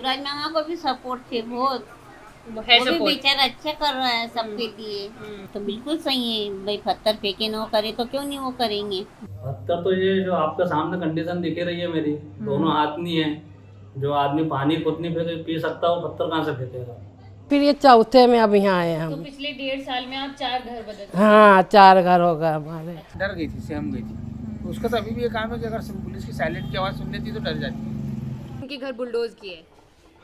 शिवराज मामा को भी सपोर्ट थे बहुत। है वो भी सपोर्ट। बेचारा अच्छा कर रहा है सबके लिए। तो बिल्कुल सही है भाई, पत्थर फेंके न करे तो क्यों नहीं वो करेंगे। पत्थर तो ये जो आपके सामने कंडीशन दिख ही रही है मेरी, दोनों हाथ नहीं है। जो आदमी पानी खुद नहीं फेंके पी सकता वो पत्थर कहाँ से फेंकेगा। फिर ये चौथे में अब यहाँ आए तो हम। पिछले 1.5 साल में आप 4 घर बदल। हाँ 4 घर हो गए हमारे। डर गई थी, सहम गई थी। उसका तो अभी भी ये काम है कि अगर पुलिस की साइलेंट की आवाज़ सुन लेती तो डर जाती है। उनके घर बुलडोज किए।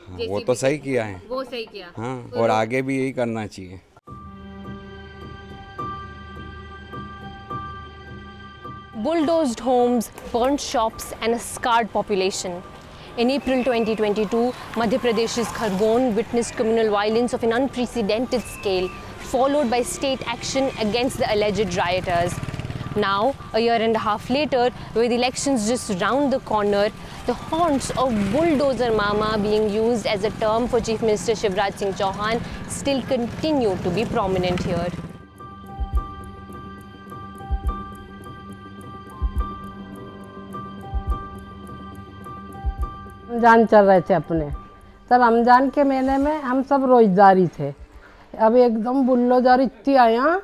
हाँ, वो तो सही किया है। वो सही किया। हाँ, और आगे भी यही करना चाहिए। Bulldozed homes, burnt shops, and a scarred population. In April 2022, Madhya Pradesh's Khargone witnessed communal violence of an unprecedented scale, followed by state action against the alleged rioters. Now, a year and a half later, with elections just round the corner, the haunts of bulldozer mama being used as a term for Chief Minister Shivraj Singh Chauhan still continue to be prominent here. Ramzan चल रहे थे अपने, तो रमजान के महीने में हम सब रोजदारी थे। अब एकदम बुल्डोजर इतनी आया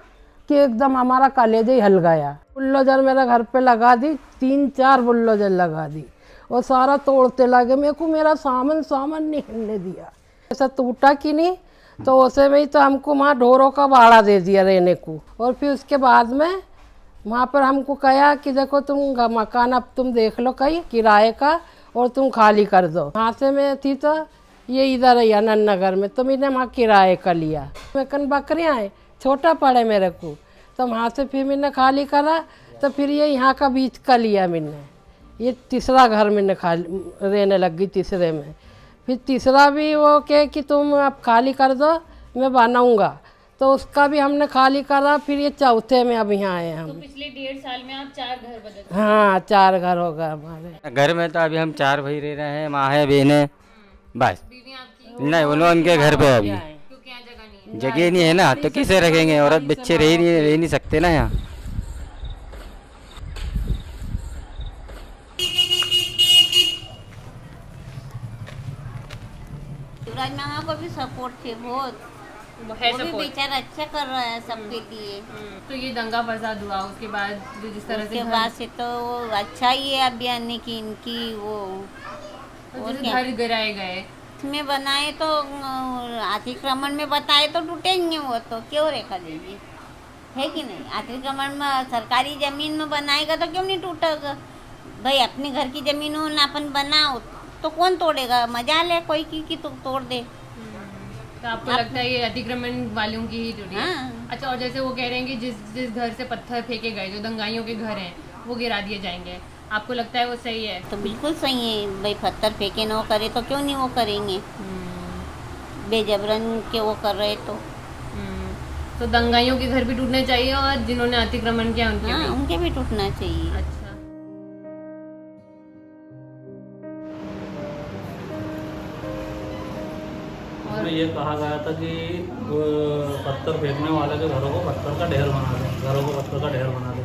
कि एकदम हमारा कलेजा ही हल गया। बुल्डोजर मेरे घर पे लगा दी, 3-4 बुल्डोजर लगा दी और सारा तोड़ते लगे। मेरे को मेरा सामान नहीं हिलने दिया। ऐसा टूटा कि नहीं, तो उसे में ही तो हमको वहाँ ढोरों का भाड़ा दे दिया रहने को। और फिर उसके बाद में वहाँ पर हमको कहा कि देखो तुम मकान अब तुम देख लो कहीं किराए का और तुम खाली कर दो। वहाँ से मैं थी तो ये इधर है आनंद नगर में, तो मैंने वहाँ किराए का लिया। मैं कन बकरियाँ हैं, छोटा पड़े मेरे को, तो वहाँ से फिर मैंने खाली करा। तो फिर ये यहाँ का बीच का लिया मैंने। ये तीसरा घर मैंने खाली रहने लग गई तीसरे में। फिर तीसरा भी वो कहे कि तुम अब खाली कर दो, मैं बनाऊँगा, तो उसका भी हमने खाली करा। फिर ये चौथे में अब यहाँ आए हम। तो पिछले 1.5 साल में आप 4 घर बदल। हाँ 4 घर हो गए हमारे। घर में तो अभी हम 4 भाई रह रहे हैं, माँ है, बहन है, बस। बीवी आपकी नहीं, उन्होंने उनके घर पे अभी क्योंकि यहाँ जगह नहीं है। जगह नहीं है ना, तो किसे रखेंगे? औरत बच्चे रह नहीं सकते ना यहाँ। शिवराज मामा को भी सपोर्ट थे बहुत। है वो भी सपोर्ट। बेचारा अच्छा कर रहा है सबके लिए। तो ये दंगा फसाद हुआ उसके बाद जो जिस तरह से उसके बाद से तो वो अच्छा ही है अब आने की इनकी वो और जैसे क्या? घर गिराए गए। में बनाए तो अतिक्रमण में बताए तो टूटेंगे, वो तो क्यों रेखा देंगे, है कि नहीं। अतिक्रमण में सरकारी जमीन में बनाएगा तो क्यों नहीं टूटेगा भाई। अपने घर की जमीन हो ना अपन बनाओ तो कौन तोड़ेगा, मजा ले कोई की तो तोड़ दे। तो आपको लगता है ये अतिक्रमण वालों की ही टूटी है? हाँ। अच्छा, और जैसे वो कह रहे हैं कि जिस घर से पत्थर फेंके गए, जो दंगाइयों के घर हैं, वो गिरा दिए जाएंगे, आपको लगता है वो सही है? तो बिल्कुल सही है भाई, पत्थर फेंके न करे तो क्यों नहीं वो करेंगे। बेजबरन के वो कर रहे तो दंगाइयों के घर भी टूटने चाहिए और जिन्होंने अतिक्रमण किया उनके हाँ, भी। उनके भी टूटना चाहिए। अच्छा। उसमें ये कहा गया था कि वो पत्थर फेंकने वाले के घरों को पत्थर का ढेर बना दे, घरों को पत्थर का ढेर बना दे।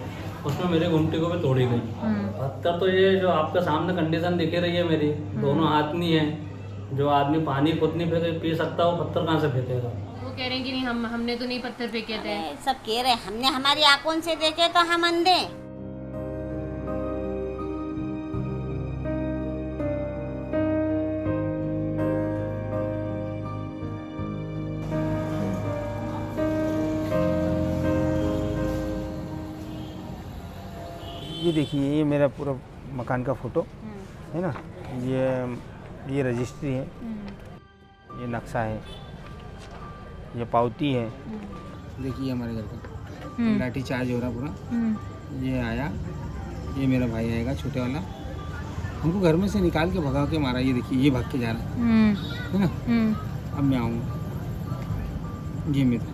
उसमें मेरी गुमटी को भी तोड़ी गई। पत्थर तो ये जो आपके सामने कंडीशन दिख ही रही है मेरी, दोनों हाथ नहीं है। जो आदमी पानी खुद नहीं फेंके पी सकता वो पत्थर कहाँ से फेंकेगा। वो कह रहे हैं कि नहीं, हमने तो नहीं पत्थर फेंके थे। अरे, सब कह रहे हमने हमारी आंखों से देखे तो हम अंधे। ये देखिए, ये मेरा पूरा मकान का फ़ोटो है ना। ये रजिस्ट्री है, ये नक्शा है, ये पावती है। देखिए हमारे घर का लाठी चार्ज हो रहा पूरा। ये आया, ये मेरा भाई आएगा छोटे वाला, हमको घर में से निकाल के भगा के मारा। ये देखिए, ये भाग के जा रहा है ना। अब मैं आऊँगा, ये मेरा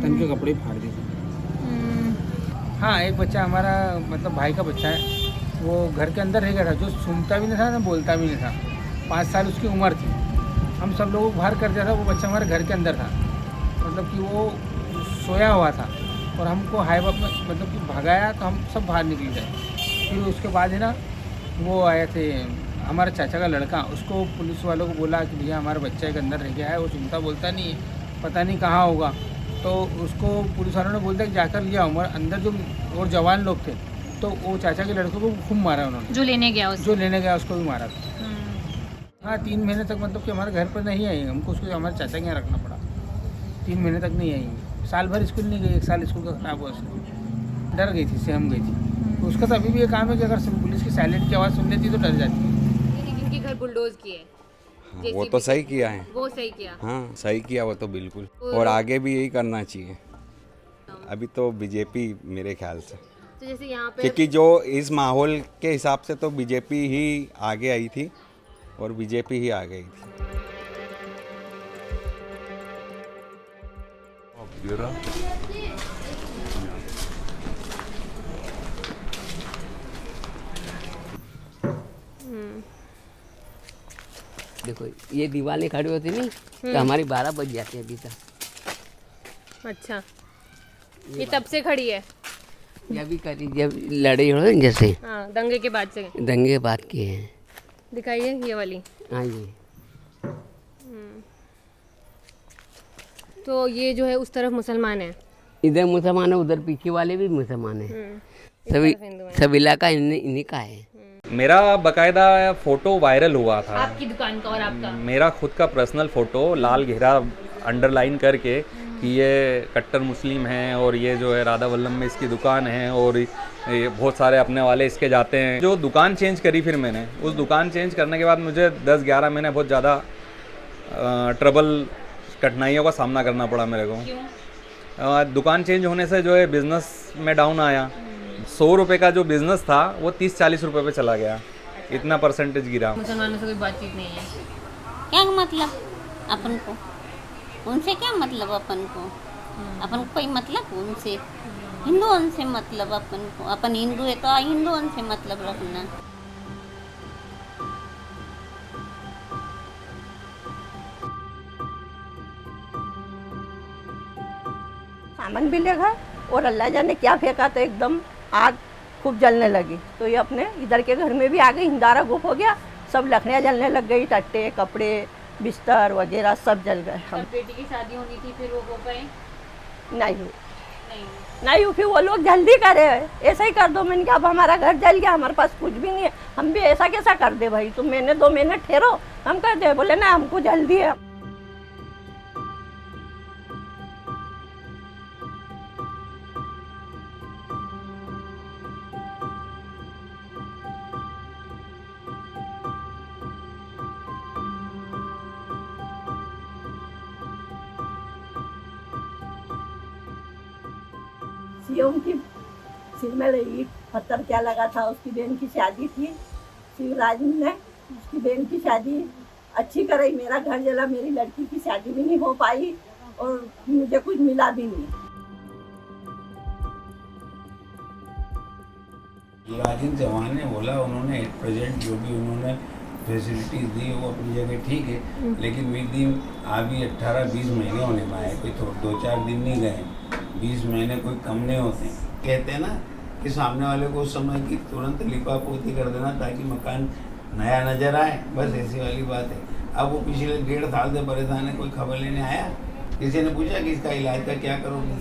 तन के कपड़े फाड़ दिए। हाँ, एक बच्चा हमारा मतलब भाई का बच्चा है, वो घर के अंदर रह गया था, जो सुनता भी नहीं था ना बोलता भी नहीं था। 5 साल उसकी उम्र थी। हम सब लोगों को बाहर कर दिया था, वो बच्चा हमारे घर के अंदर था। मतलब कि वो सोया हुआ था और हमको हाईवे में मतलब कि भगाया तो हम सब बाहर निकल गए। फिर उसके बाद है ना वो आए थे हमारे चाचा का लड़का, उसको पुलिस वालों को बोला कि भैया हमारा बच्चा एक अंदर रह गया है, वो सुनता बोलता नहीं है, पता नहीं कहाँ होगा। तो उसको पुलिस वालों ने बोल दिया कि जाकर लिया। हमारे अंदर जो और जवान लोग थे, तो वो चाचा के लड़के को खूब मारा उन्होंने। जो लेने गया उसको? जो लेने गया उसको भी मारा था। हाँ, 3 महीने तक मतलब कि हमारे घर पर नहीं आई, हमको उसको हमारे चाचा के यहाँ रखना पड़ा। 3 महीने तक नहीं आई, साल भर स्कूल नहीं गई, 1 साल स्कूल का खराब हुआ उसको, डर गई थी, सहम गई थी। तो उसका तो अभी भी ये काम है कि अगर पुलिस की साइलेंट की आवाज़ सुन लेती तो डर जाती। जिनके घर बुलडोज किए, हाँ, वो तो सही किया है। वो सही किया। हाँ, सही किया वो तो बिल्कुल, और आगे भी यही करना चाहिए। अभी तो बीजेपी मेरे ख्याल से, तो जैसे यहाँ पे क्योंकि जो इस माहौल के हिसाब से तो बीजेपी ही आगे आई थी और बीजेपी ही आ गई थी। देखो ये दीवारें खड़ी होती नहीं तो हमारी 12 बज जाती है अभी तक। अच्छा, ये तब से खड़ी है? ये अभी करी जब लड़ाई हो रही जैसे। हाँ, दंगे के बाद से। दंगे के बाद की है। दिखाइए ये वाली। हाँ जी। तो ये जो है उस तरफ मुसलमान है, इधर मुसलमान है, उधर पीछे वाले भी मुसलमान है। सब इलाका इन्हीं का है। मेरा बकायदा फ़ोटो वायरल हुआ था, आपकी दुकान का और आपका? मेरा खुद का पर्सनल फ़ोटो लाल घेरा अंडरलाइन करके कि ये कट्टर मुस्लिम हैं और ये जो है राधा वल्लभ में इसकी दुकान है और ये बहुत सारे अपने वाले इसके जाते हैं। जो दुकान चेंज करी फिर मैंने, उस दुकान चेंज करने के बाद मुझे 10-11 महीने बहुत ज़्यादा कठिनाइयों का सामना करना पड़ा मेरे को। दुकान चेंज होने से जो है बिज़नेस में डाउन आया। 100 रुपये का जो बिज़नेस था वो 30-40 रुपये पे चला गया, इतना परसेंटेज गिरा। मुसलमानों से कोई बातचीत नहीं है? क्या मतलब अपन को उनसे क्या मतलब? अपन को कोई मतलब उनसे? हिंदुओं से मतलब अपन को? अपन हिंदू है तो हिंदुओं से मतलब रखना। सामान भी ले गए और अल्लाह जाने क्या फेंका तो एकदम आग खूब जलने लगी। तो ये अपने इधर के घर में भी आ गई, हिंदारा गुप हो गया, सब लकड़ियाँ जलने लग गई, टट्टे कपड़े बिस्तर वगैरह सब जल गए। हम बेटी की शादी होनी थी, फिर वो हो पाए? नहीं हुई। फिर वो लोग जल्दी करे, ऐसा ही कर दो। मैंने कहा अब हमारा घर जल गया, हमारे पास कुछ भी नहीं है, हम भी ऐसा कैसा कर दे भाई, तुम महीने 2 महीने ठहरो, हम कर दे। बोले ना हमको जल्दी है। सीएम की सिर में ईट पत्थर क्या लगा था, उसकी बहन की शादी थी, शिवराज ने उसकी बहन की शादी अच्छी कराई। मेरा घर जला, मेरी लड़की की शादी भी नहीं हो पाई और मुझे कुछ मिला भी नहीं। राजेंद्र चौहान ने बोला, उन्होंने एट प्रेजेंट जो भी उन्होंने फैसिलिटीज दी वो अपनी जगह ठीक है, लेकिन विद दिन अभी 18-20 महीने होने पाए, कोई 2-4 दिन नहीं गए, 20 महीने कोई कम नहीं होते। कहते हैं ना कि सामने वाले को उस समय की तुरंत लिपापोती कर देना ताकि मकान नया नजर आए, बस ऐसी वाली बात है। अब वो पिछले 1.5 साल से परेशान है, कोई खबर लेने आया? किसी ने पूछा कि इसका इलाज का क्या करोगे?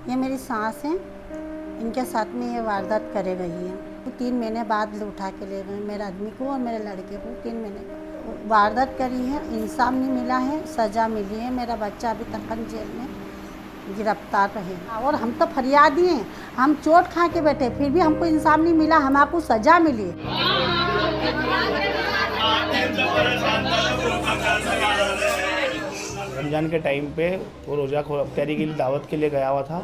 ये मेरी सास हैं, इनके साथ में ये वारदात करे गई है। वो 3 महीने बाद उठा के ले गए मेरे आदमी को और मेरे लड़के को। 3 महीने वारदात करी है, इंसाफ नहीं मिला है, सज़ा मिली है। मेरा बच्चा अभी तक जेल में गिरफ्तार रहे और हम तो फरियादी हैं, हम चोट खा के बैठे, फिर भी हमको इंसाफ नहीं मिला, हमको सज़ा मिली। रमज़ान के टाइम पे वो रोज़ा अफ्तारी के लिए दावत के लिए गया हुआ था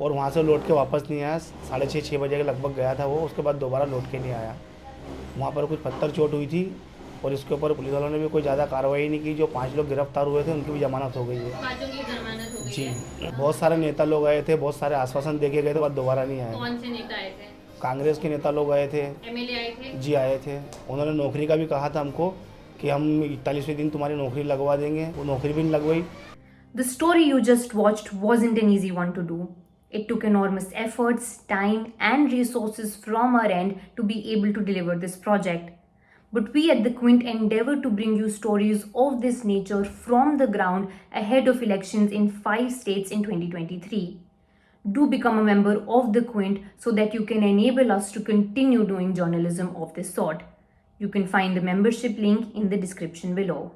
और वहाँ से लौट के वापस नहीं आया। 6:30-6 बजे के लगभग गया था वो, उसके बाद दोबारा लौट के नहीं आया। वहाँ पर कुछ पत्थर चोट हुई थी और इसके ऊपर पुलिस वालों ने भी कोई ज़्यादा कार्रवाई नहीं की। जो 5 लोग गिरफ्तार हुए थे उनकी भी जमानत हो गई है। जी, बहुत सारे नेता लोग आए थे, बहुत सारे आश्वासन देके गए थे, बाद दोबारा नहीं आए। कौन से नेता आए थे? कांग्रेस के नेता लोग आए थे, एमएलए आए थे? जी आए थे। उन्होंने नौकरी का भी कहा था हमको कि हम 41वें दिन तुम्हारी नौकरी लगवा देंगे, वो नौकरी भी नहीं लगवाई। The story you just watched wasn't an easy one to do. It took enormous efforts, time, and resources from our end to be able to deliver this project. But we at the Quint endeavor to bring you stories of this nature from the ground ahead of elections in 5 states in 2023. Do become a member of the Quint so that you can enable us to continue doing journalism of this sort. You can find the membership link in the description below.